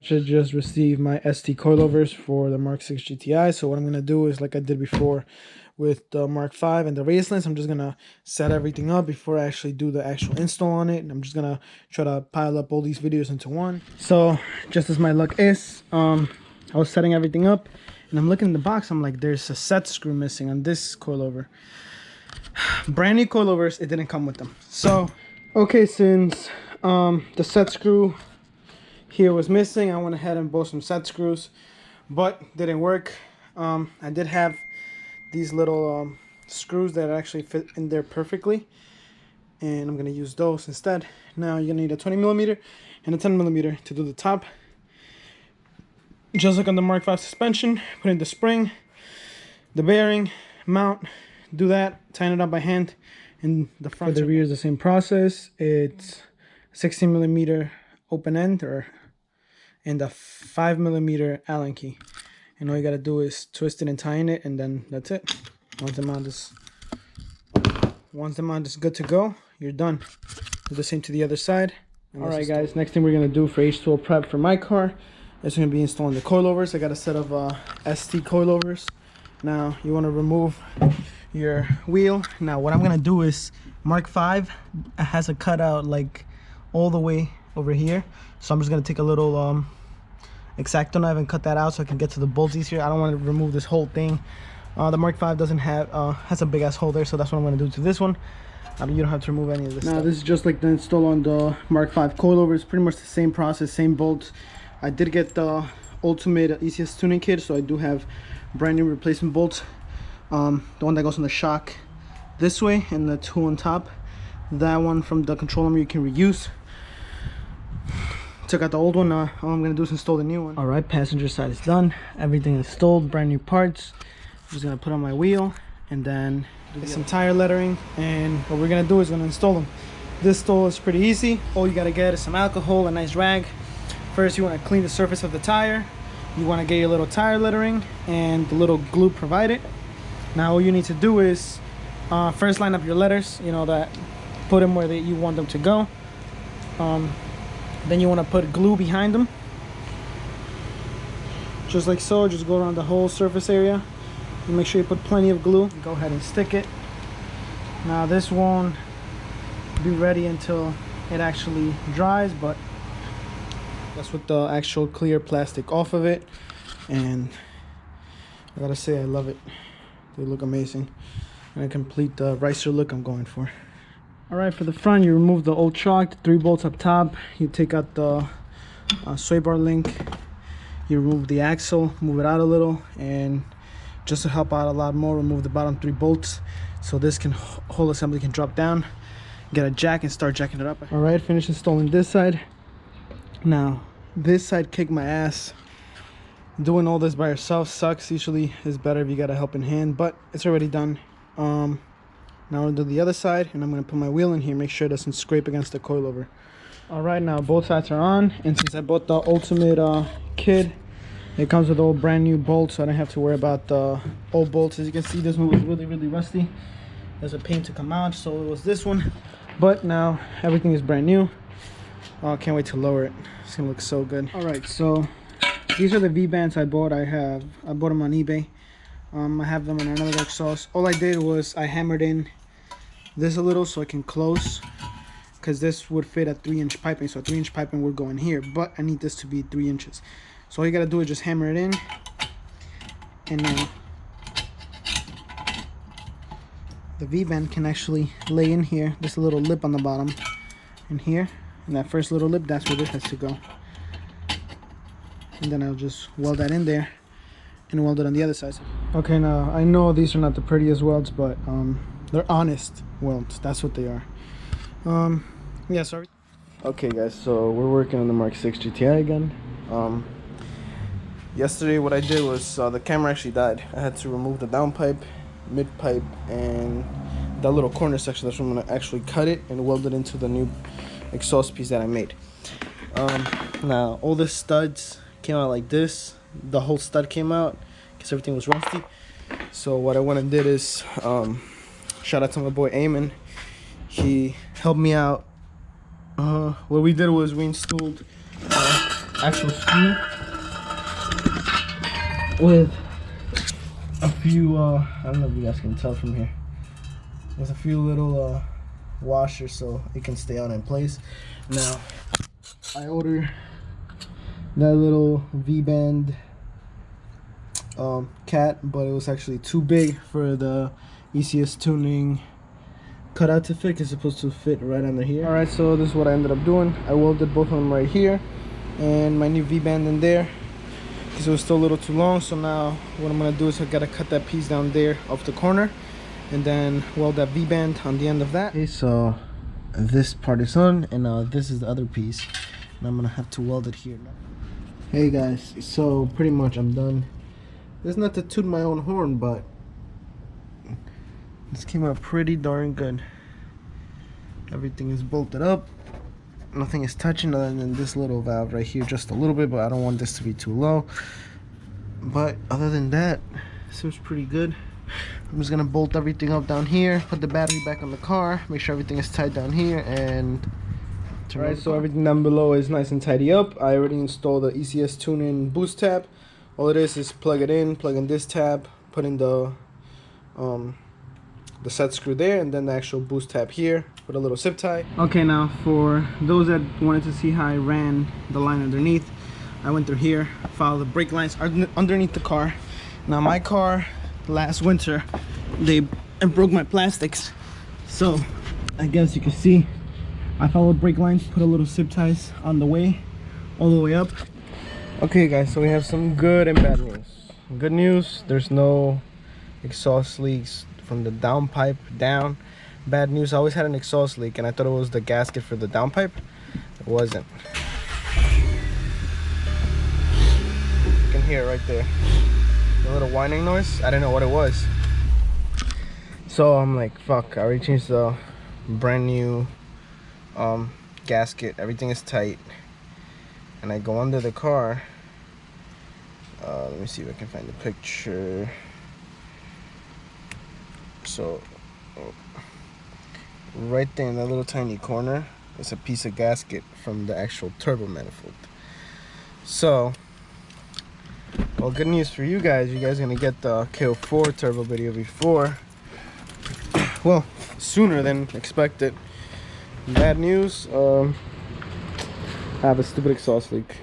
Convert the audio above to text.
Should just receive my ST coilovers for the Mk6 GTI. So what I'm gonna do is, like I did before with the Mk5 and the raceless, I'm just gonna set everything up before I actually do the actual install on it. And I'm just gonna try to pile up all these videos into one. So just as my luck is, I was setting everything up and I'm looking in the box. I'm like, there's a set screw missing on this coilover. Brand new coilovers, it didn't come with them. So okay, since the set screw here was missing, I went ahead and bought some set screws, but didn't work. I did have these little screws that actually fit in there perfectly, and I'm gonna use those instead. Now you're gonna need a 20mm and a 10mm to do the top. Just like on the Mk5 suspension, put in the spring, the bearing, mount, do that, tighten it up by hand. And the front, for the rear is the same process. It's 16mm open end and a 5mm Allen key, and all you gotta do is twist it and tighten it, and then that's it. Once the mount is good to go, you're done. Do the same to the other side. All right, guys, next thing we're gonna do for H2O prep for my car is gonna be installing the coilovers. I got a set of ST coilovers. Now you want to remove your wheel. Now what I'm gonna do is, Mk5 has a cutout like all the way over here, so I'm just gonna take a little X-Acto knife and cut that out so I can get to the bolts easier. I don't want to remove this whole thing. The Mk5 doesn't have has a big ass hole there, so that's what I'm gonna do to this one. You don't have to remove any of this stuff. This is just like the install on the Mk5 coilovers. Pretty much the same process, same bolts. I did get the ultimate ECS tuning kit, so I do have brand new replacement bolts. The one that goes on the shock this way and the two on top. That one from the control arm you can reuse. Took out the old one. All I'm gonna do is install the new one. All right, passenger side is done. Everything installed, brand new parts. I'm just gonna put on my wheel and then do some tire lettering. And what we're gonna do is gonna install them. This install is pretty easy. All you gotta get is some alcohol, a nice rag. First, you wanna clean the surface of the tire. You wanna get your little tire lettering and the little glue provided. Now all you need to do is first line up your letters, you know, that put them where you want them to go. Then you want to put glue behind them, just like so. Just go around the whole surface area and make sure you put plenty of glue. Go ahead and stick it. Now this won't be ready until it actually dries, but that's with the actual clear plastic off of it, and I gotta say I love it. They look amazing and a complete ricer look I'm going for. All right, for the front, you remove the old shock, the 3 bolts up top. You take out the sway bar link. You remove the axle, move it out a little, and just to help out a lot more, remove the bottom 3 bolts so this whole assembly can drop down. Get a jack and start jacking it up. All right, finish installing this side. Now, this side kicked my ass. Doing all this by yourself sucks. Usually it's better if you got a helping hand, but it's already done. Now I'm gonna do the other side, and I'm gonna put my wheel in here, make sure it doesn't scrape against the coilover. All right, now both sides are on, and since I bought the ultimate kit, it comes with all brand new bolts, so I don't have to worry about the old bolts. As you can see, this one was really rusty. There's a paint to come out, so it was this one, but now everything is brand new. Oh, I can't wait to lower it. It's gonna look so good. All right, so these are the V-bands I bought. I bought them on eBay. I have them in another exhaust. All I did was I hammered in this a little so I can close, because this would fit at 3-inch piping, so 3-inch piping would go in here, but I need this to be 3 inches. So all you gotta do is just hammer it in, and now the V-band can actually lay in here. There's a little lip on the bottom in here, and that first little lip, that's where this has to go. And then I'll just weld that in there and weld it on the other side. Okay, now I know these are not the prettiest welds, but they're honest welds. That's what they are. Yeah, sorry. Okay, guys, so we're working on the Mk6 GTI again. Yesterday what I did was the camera actually died. I had to remove the down pipe, mid pipe, and that little corner section. That's where I'm gonna actually cut it and weld it into the new exhaust piece that I made. Now all the studs came out like this. The whole stud came out because everything was rusty. So what I went and did is shout out to my boy Eamon. He helped me out. What we did was we installed actual screw with a few I don't know if you guys can tell from here, with a few little washers so it can stay on in place. Now I ordered that little V-band cat, but it was actually too big for the ECS tuning cutout to fit. It's supposed to fit right under here. Alright, so this is what I ended up doing. I welded both of them right here and my new V-band in there because it was still a little too long. So now what I'm gonna do is I gotta cut that piece down there off the corner and then weld that V-band on the end of that. Okay, so this part is on, and this is the other piece, and I'm gonna have to weld it here now. Hey guys, so pretty much I'm done. This is not to toot my own horn, but this came out pretty darn good. Everything is bolted up, nothing is touching other than this little valve right here just a little bit, but I don't want this to be too low. But other than that, seems pretty good. I'm just gonna bolt everything up down here, put the battery back on the car, make sure everything is tight down here, and turn. Alright, so everything down below is nice and tidy up. I already installed the ECS tune-in boost tab. All it is plug in this tab, put in the set screw there, and then the actual boost tab here with a little zip tie. Okay, now for those that wanted to see how I ran the line underneath, I went through here, followed the brake lines underneath the car. Now my car, last winter, they broke my plastics, so I guess you can see I followed brake lines, put a little zip ties on the way, all the way up. Okay guys, so we have some good and bad news. Good news, there's no exhaust leaks from the downpipe down. Bad news, I always had an exhaust leak and I thought it was the gasket for the downpipe. It wasn't. You can hear it right there, a little whining noise. I didn't know what it was, so I'm like, fuck, I already changed the brand new gasket, everything is tight, and I go under the car. Let me see if I can find the picture. So right there in that little tiny corner is a piece of gasket from the actual turbo manifold. So, well, good news for you guys are gonna get the KO4 turbo video before, well, sooner than expected. Bad news, I have a stupid exhaust leak.